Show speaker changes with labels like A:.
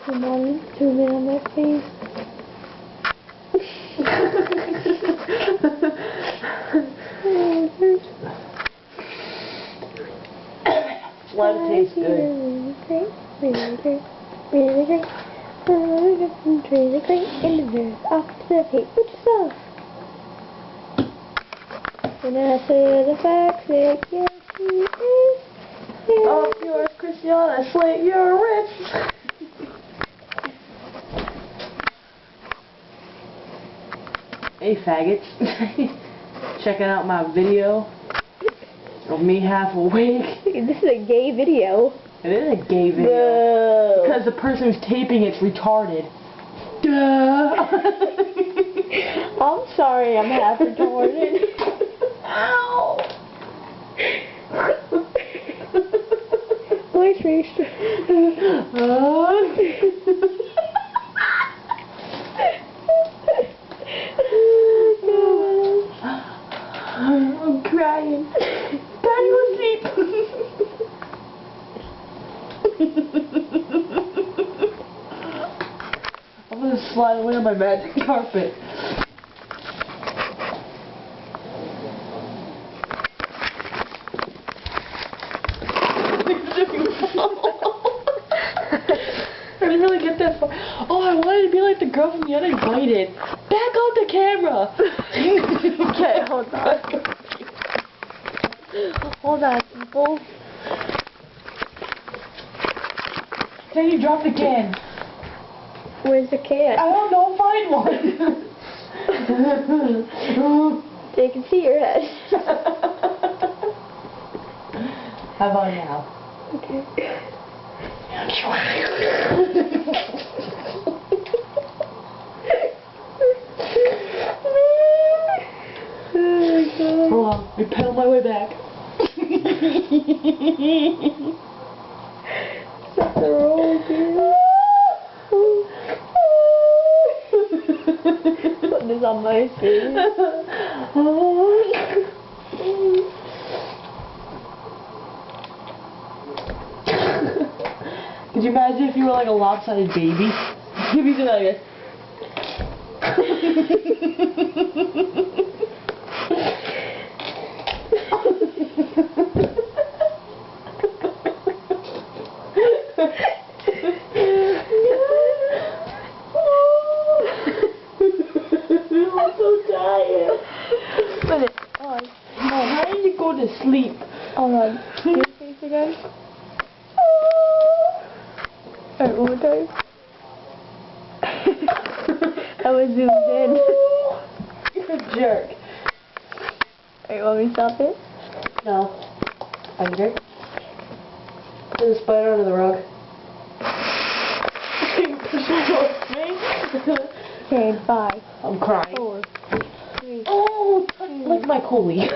A: Come on, zoom in on my face.
B: Let it taste good.
A: Really great, really great, really great. Really great, and the bear's off to the page. Which stuff? Vanessa the facts, yes, she is.
B: Off yours, Christiana, slate your wrists. Hey faggots, checking out my video of me half awake.
A: This is a gay video.
B: It is a gay video.
A: No.
B: Because the person who's taping it's retarded. Duh.
A: I'm sorry, I'm half retarded.
B: Ow.
A: My face.
B: I'm crying. Daddy was asleep. I'm gonna slide away on my magic carpet. I didn't really get that far. Oh, I wanted to be like the girl from The Uninvited. Back on the camera.
A: Okay, hold on. Hold on, people.
B: Can you drop the can?
A: Where's the can?
B: I don't know, find one.
A: They can see your head.
B: How about now?
A: Okay.
B: Hold on, I pedal my way back.
A: Such a roll, dude. Put this on my face.
B: Could you imagine if you were like a lopsided baby? You'd be doing like this. I'm so tired.
A: Put it on.
B: Mom, how did you go to sleep?
A: Hold on. Do your face again. Alright, one more time. I was zoomed in.
B: You're a jerk.
A: Alright, want me to stop it?
B: No. Angry. There's a spider under the rug. Push it towards me.
A: Okay, 5,
B: I'm crying.
A: 4, 3.
B: Oh, lick my coolie.